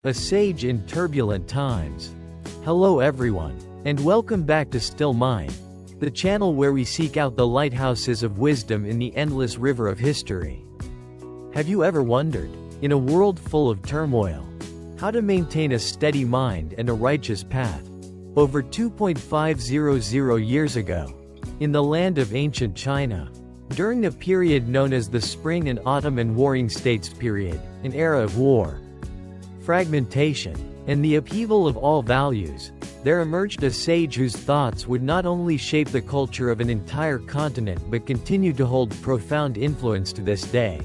A sage in turbulent times. Hello everyone, and welcome back to Still Mind, the channel where we seek out the lighthouses of wisdom in the endless river of history. Have you ever wondered, in a world full of turmoil, how to maintain a steady mind and a righteous path? Over 2,500 years ago, in the land of ancient China, during a period known as the Spring and Autumn and Warring States period, an era of war, fragmentation, and the upheaval of all values, there emerged a sage whose thoughts would not only shape the culture of an entire continent but continue to hold profound influence to this day.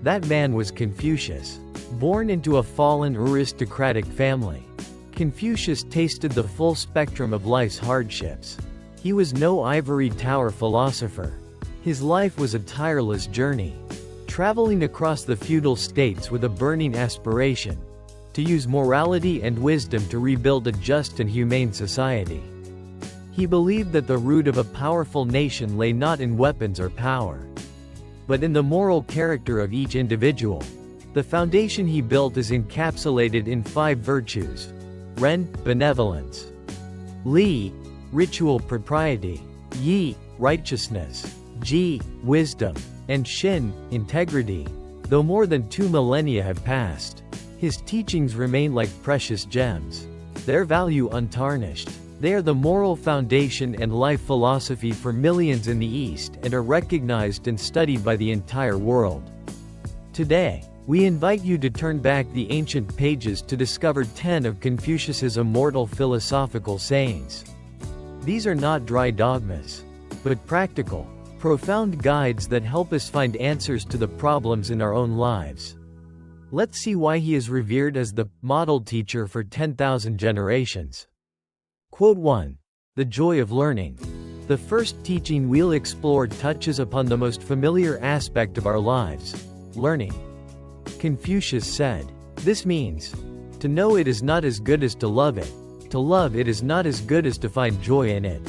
That man was Confucius. Born into a fallen aristocratic family, Confucius tasted the full spectrum of life's hardships. He was no ivory tower philosopher. His life was a tireless journey, traveling across the feudal states with a burning aspiration to use morality and wisdom to rebuild a just and humane society. He believed that the root of a powerful nation lay not in weapons or power, but in the moral character of each individual. The foundation he built is encapsulated in 5 virtues: Ren, benevolence; Li, ritual propriety; Yi, righteousness; Ji, wisdom; and Shin, integrity. Though more than 2 millennia have passed, his teachings remain like precious gems, their value untarnished. They are the moral foundation and life philosophy for millions in the East and are recognized and studied by the entire world. Today, we invite you to turn back the ancient pages to discover 10 of Confucius's immortal philosophical sayings. These are not dry dogmas, but practical, profound guides that help us find answers to the problems in our own lives. Let's see why he is revered as the model teacher for 10,000 generations. Quote 1. The joy of learning. The first teaching we'll explore touches upon the most familiar aspect of our lives: learning. Confucius said, "This means, to know it is not as good as to love it. To love it is not as good as to find joy in it."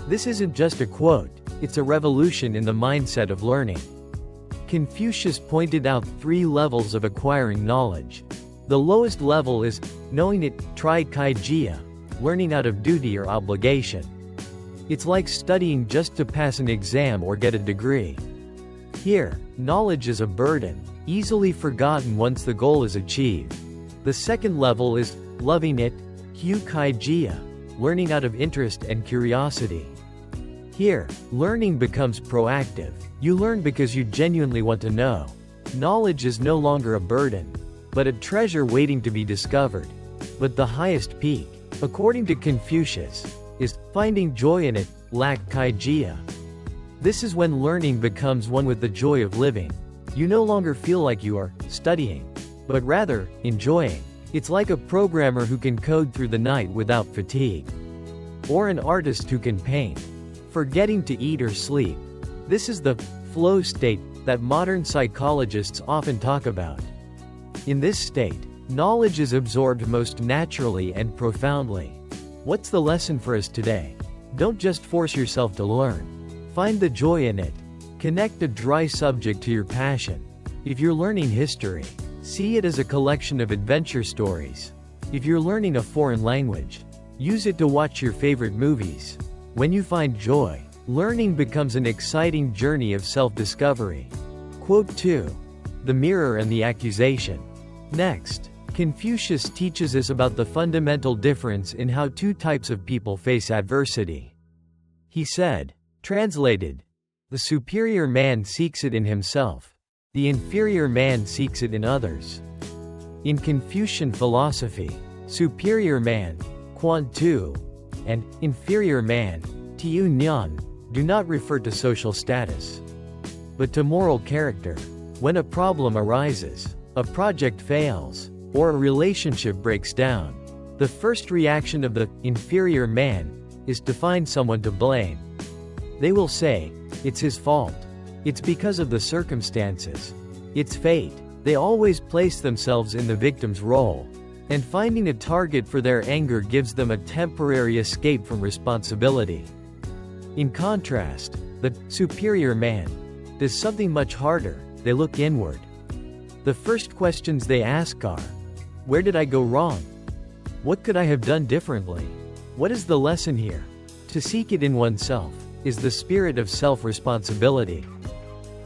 This isn't just a quote, it's a revolution in the mindset of learning. Confucius pointed out 3 levels of acquiring knowledge. The lowest level is knowing it, tri kai jia, learning out of duty or obligation. It's like studying just to pass an exam or get a degree. Here, knowledge is a burden, easily forgotten once the goal is achieved. The second level is loving it, hu kai jia, learning out of interest and curiosity. Here, learning becomes proactive. You learn because you genuinely want to know. Knowledge is no longer a burden, but a treasure waiting to be discovered. But the highest peak, according to Confucius, is finding joy in it, lak kai jia. This is when learning becomes one with the joy of living. You no longer feel like you are studying, but rather enjoying. It's like a programmer who can code through the night without fatigue, or an artist who can paint, forgetting to eat or sleep. This is the flow state that modern psychologists often talk about. In this state, knowledge is absorbed most naturally and profoundly. What's the lesson for us today? Don't just force yourself to learn. Find the joy in it. Connect a dry subject to your passion. If you're learning history, see it as a collection of adventure stories. If you're learning a foreign language, use it to watch your favorite movies. When you find joy, learning becomes an exciting journey of self-discovery. Quote 2. The mirror and the accusation. Next, Confucius teaches us about the fundamental difference in how 2 types of people face adversity. He said, translated, the superior man seeks it in himself. The inferior man seeks it in others. In Confucian philosophy, superior man, quan tu, and inferior man, tiu nyan, do not refer to social status, but to moral character. When a problem arises, a project fails, or a relationship breaks down, the first reaction of the inferior man is to find someone to blame. They will say, it's his fault. It's because of the circumstances. It's fate. They always place themselves in the victim's role, and finding a target for their anger gives them a temporary escape from responsibility. In contrast, the superior man does something much harder. They look inward. The first questions they ask are, Where did I go wrong? What could I have done differently? What is the lesson here? To seek it in oneself is the spirit of self-responsibility.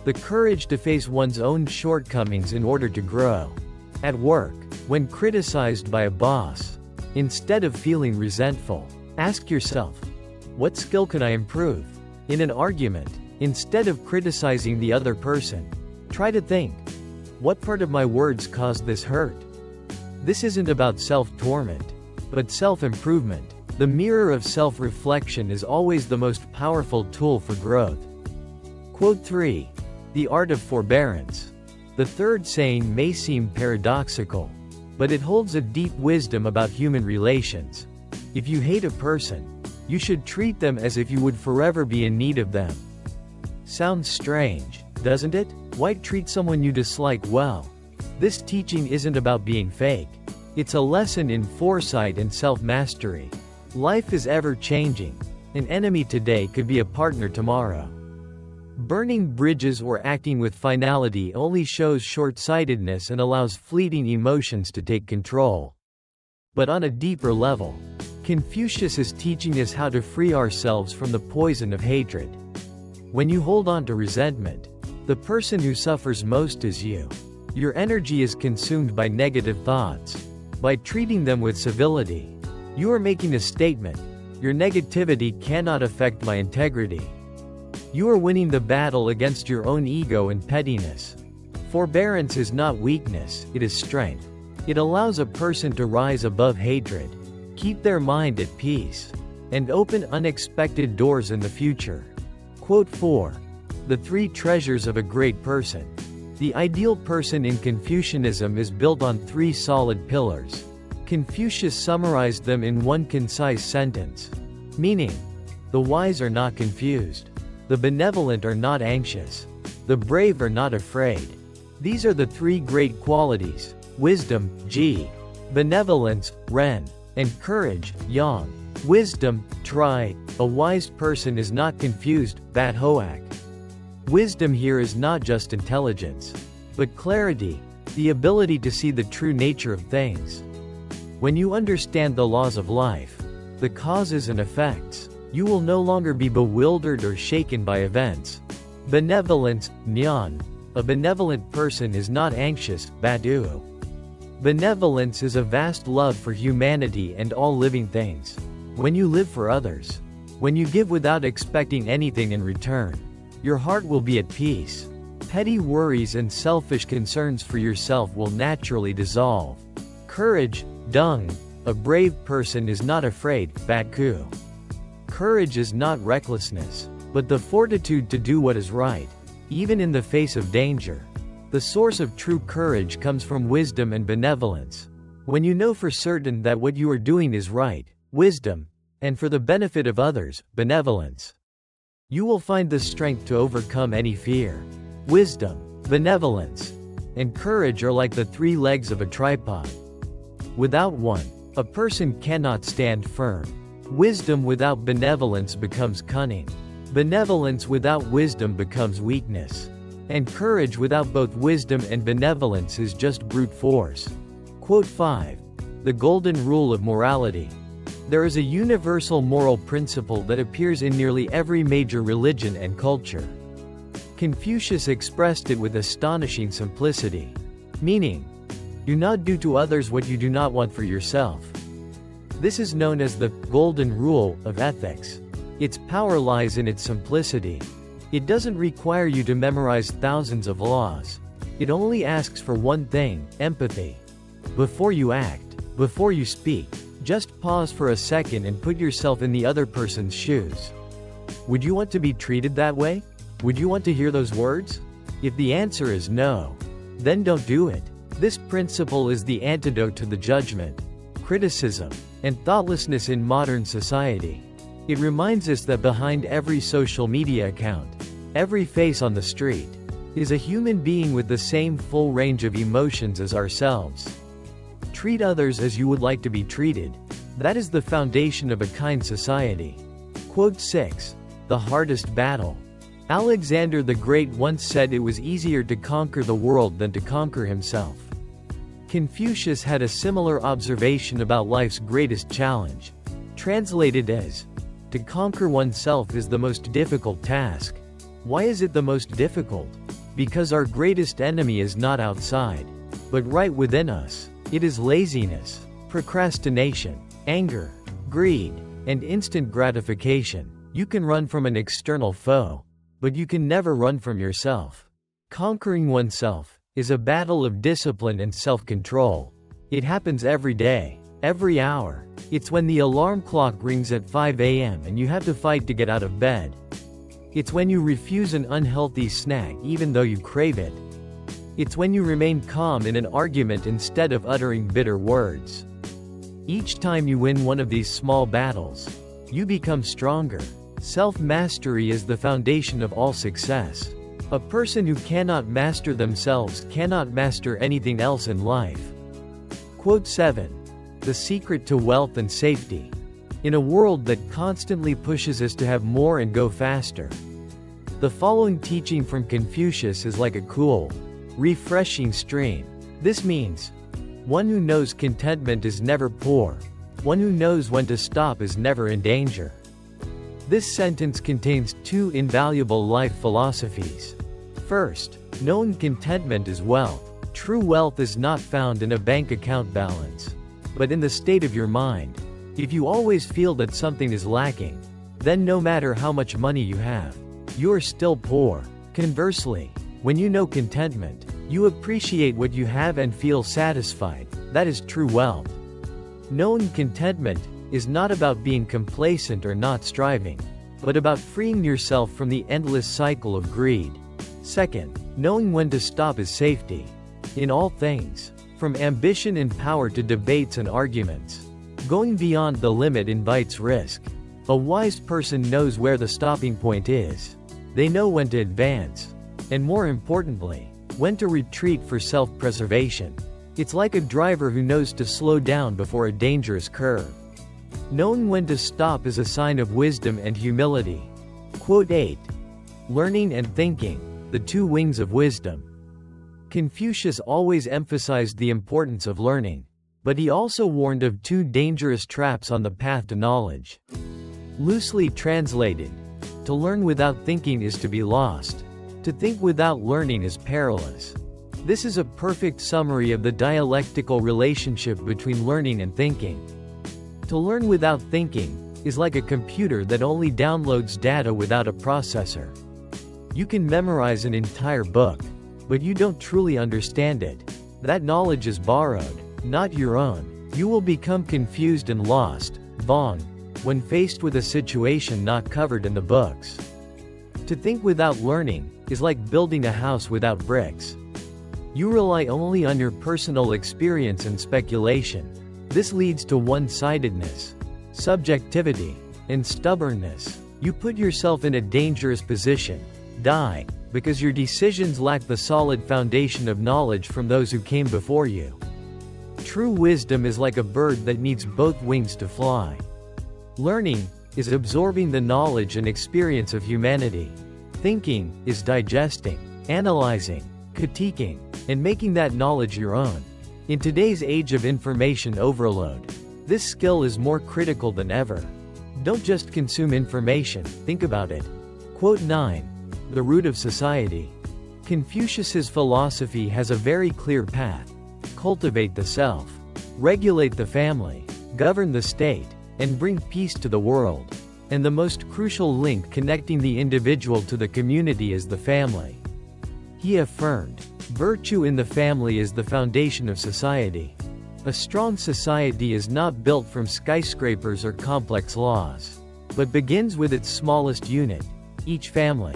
The courage to face one's own shortcomings in order to grow. At work, when criticized by a boss, instead of feeling resentful, ask yourself, what skill can I improve? In an argument, instead of criticizing the other person, try to think, what part of my words caused this hurt? This isn't about self-torment, but self-improvement. The mirror of self-reflection is always the most powerful tool for growth. Quote 3. The art of forbearance. The third saying may seem paradoxical, but it holds a deep wisdom about human relations. If you hate a person, you should treat them as if you would forever be in need of them. Sounds strange, doesn't it? Why treat someone you dislike well? This teaching isn't about being fake. It's a lesson in foresight and self-mastery. Life is ever-changing. An enemy today could be a partner tomorrow. Burning bridges or acting with finality only shows short-sightedness and allows fleeting emotions to take control. But on a deeper level, Confucius is teaching us how to free ourselves from the poison of hatred. When you hold on to resentment, the person who suffers most is you. Your energy is consumed by negative thoughts. By treating them with civility, you are making a statement. Your negativity cannot affect my integrity. You are winning the battle against your own ego and pettiness. Forbearance is not weakness, it is strength. It allows a person to rise above hatred, keep their mind at peace, and open unexpected doors in the future. Quote 4. The three treasures of a great person. The ideal person in Confucianism is built on three solid pillars. Confucius summarized them in one concise sentence. Meaning, the wise are not confused. The benevolent are not anxious. The brave are not afraid. These are the three great qualities: wisdom, ji; benevolence, ren; and courage, yang. Wisdom, tri. A wise person is not confused, bat hoak. Wisdom here is not just intelligence, but clarity, the ability to see the true nature of things. When you understand the laws of life, the causes and effects, you will no longer be bewildered or shaken by events. Benevolence, nyan. A benevolent person is not anxious, badu. Benevolence is a vast love for humanity and all living things. When you live for others, when you give without expecting anything in return, your heart will be at peace. Petty worries and selfish concerns for yourself will naturally dissolve. Courage, dung. A brave person is not afraid, batku. Courage is not recklessness, but the fortitude to do what is right, even in the face of danger. The source of true courage comes from wisdom and benevolence. When you know for certain that what you are doing is right, wisdom, and for the benefit of others, benevolence, you will find the strength to overcome any fear. Wisdom, benevolence, and courage are like the three legs of a tripod. Without one, a person cannot stand firm. Wisdom without benevolence becomes cunning. Benevolence without wisdom becomes weakness. And courage without both wisdom and benevolence is just brute force. Quote 5. The golden rule of morality. There is a universal moral principle that appears in nearly every major religion and culture. Confucius expressed it with astonishing simplicity. Meaning, do not do to others what you do not want for yourself. This is known as the golden rule of ethics. Its power lies in its simplicity. It doesn't require you to memorize thousands of laws. It only asks for one thing: empathy. Before you act, before you speak, just pause for a second and put yourself in the other person's shoes. Would you want to be treated that way? Would you want to hear those words? If the answer is no, then don't do it. This principle is the antidote to the judgment, criticism, and thoughtlessness in modern society. It reminds us that behind every social media account, every face on the street, is a human being with the same full range of emotions as ourselves. Treat others as you would like to be treated. That is the foundation of a kind society. Quote 6. The hardest battle. Alexander the Great once said it was easier to conquer the world than to conquer himself. Confucius had a similar observation about life's greatest challenge. Translated as, to conquer oneself is the most difficult task. Why is it the most difficult? Because our greatest enemy is not outside, but right within us. It is laziness, procrastination, anger, greed, and instant gratification. You can run from an external foe, but you can never run from yourself. Conquering oneself is a battle of discipline and self-control. It happens every day, every hour. It's when the alarm clock rings at 5 a.m. and you have to fight to get out of bed. It's when you refuse an unhealthy snack even though you crave it. It's when you remain calm in an argument instead of uttering bitter words. Each time you win one of these small battles, you become stronger. Self-mastery is the foundation of all success. A person who cannot master themselves cannot master anything else in life. Quote 7. The secret to wealth and safety. In a world that constantly pushes us to have more and go faster, the following teaching from Confucius is like a cool, refreshing stream. This means, one who knows contentment is never poor. One who knows when to stop is never in danger. This sentence contains two invaluable life philosophies. First, knowing contentment is wealth. True wealth is not found in a bank account balance, but in the state of your mind. If you always feel that something is lacking, then no matter how much money you have, you are still poor. Conversely, when you know contentment, you appreciate what you have and feel satisfied. That is true wealth. Knowing contentment is not about being complacent or not striving, but about freeing yourself from the endless cycle of greed. Second, knowing when to stop is safety. In all things, from ambition and power to debates and arguments, going beyond the limit invites risk. A wise person knows where the stopping point is. They know when to advance, and more importantly, when to retreat for self-preservation. It's like a driver who knows to slow down before a dangerous curve. Knowing when to stop is a sign of wisdom and humility. Quote 8. Learning and thinking, the two wings of wisdom. Confucius always emphasized the importance of learning, but he also warned of two dangerous traps on the path to knowledge. Loosely translated, to learn without thinking is to be lost. To think without learning is perilous. This is a perfect summary of the dialectical relationship between learning and thinking. To learn without thinking is like a computer that only downloads data without a processor. You can memorize an entire book, but you don't truly understand it. That knowledge is borrowed, not your own. You will become confused and lost, bong, when faced with a situation not covered in the books. To think without learning is like building a house without bricks. You rely only on your personal experience and speculation. This leads to one-sidedness, subjectivity, and stubbornness. You put yourself in a dangerous position, die, because your decisions lack the solid foundation of knowledge from those who came before you. True wisdom is like a bird that needs both wings to fly. Learning is absorbing the knowledge and experience of humanity. Thinking is digesting, analyzing, critiquing, and making that knowledge your own. In today's age of information overload, this skill is more critical than ever. Don't just consume information, think about it. Quote 9. The root of society. Confucius's philosophy has a very clear path. Cultivate the self, regulate the family, govern the state, and bring peace to the world. And the most crucial link connecting the individual to the community is the family. He affirmed, virtue in the family is the foundation of society. A strong society is not built from skyscrapers or complex laws, but begins with its smallest unit, each family.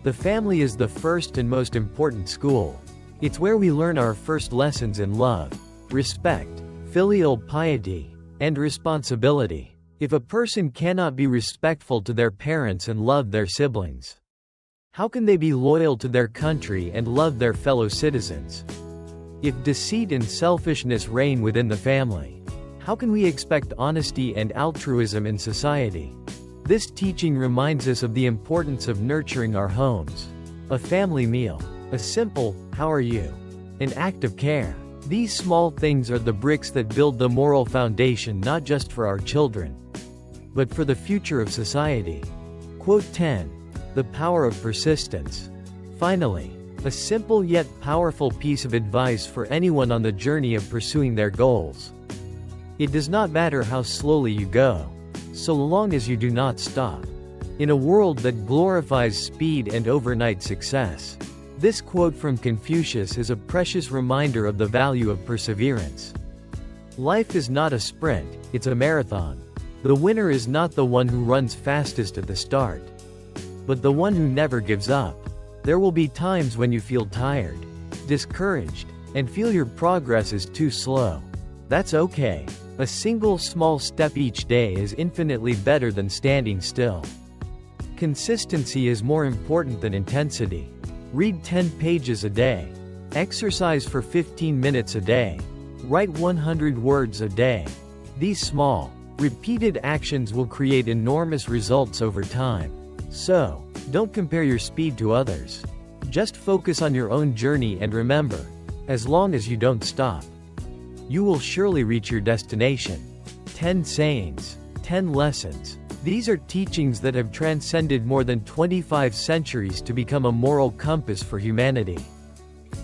The family is the first and most important school. It's where we learn our first lessons in love, respect, filial piety, and responsibility. If a person cannot be respectful to their parents and love their siblings, how can they be loyal to their country and love their fellow citizens? If deceit and selfishness reign within the family, how can we expect honesty and altruism in society? This teaching reminds us of the importance of nurturing our homes. A family meal, a simple, "How are you?" an act of care, These small things are the bricks that build the moral foundation not just for our children, but for the future of society. Quote 10. The power of persistence. Finally, a simple yet powerful piece of advice for anyone on the journey of pursuing their goals. It does not matter how slowly you go, so long as you do not stop. In a world that glorifies speed and overnight success, this quote from Confucius is a precious reminder of the value of perseverance. Life is not a sprint, it's a marathon. The winner is not the one who runs fastest at the start, but the one who never gives up. There will be times when you feel tired, discouraged, and feel your progress is too slow. That's okay. A single small step each day is infinitely better than standing still. Consistency is more important than intensity. Read 10 pages a day. Exercise for 15 minutes a day. Write 100 words a day. These small, repeated actions will create enormous results over time. So, don't compare your speed to others. Just focus on your own journey and remember, as long as you don't stop, you will surely reach your destination. 10 sayings, 10 lessons. These are teachings that have transcended more than 25 centuries to become a moral compass for humanity.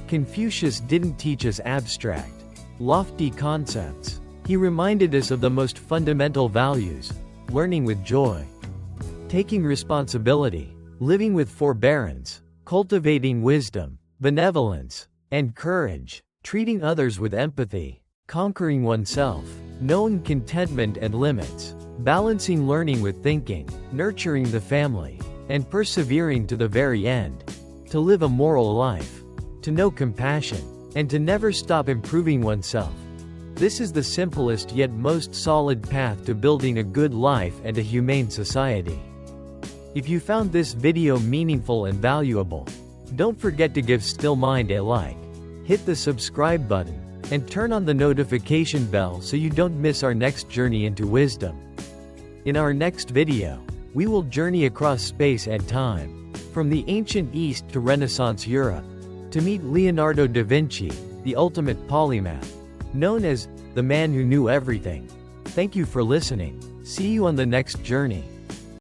Confucius didn't teach us abstract, lofty concepts. He reminded us of the most fundamental values: learning with joy, taking responsibility, living with forbearance, cultivating wisdom, benevolence, and courage, treating others with empathy, conquering oneself, knowing contentment and limits, balancing learning with thinking, nurturing the family, and persevering to the very end. To live a moral life, to know compassion, and to never stop improving oneself. This is the simplest yet most solid path to building a good life and a humane society. If you found this video meaningful and valuable, don't forget to give Still Mind a like, hit the subscribe button, and turn on the notification bell so you don't miss our next journey into wisdom. In our next video, we will journey across space and time, from the ancient East to Renaissance Europe, to meet Leonardo da Vinci, the ultimate polymath, known as the man who knew everything. Thank you for listening. See you on the next journey.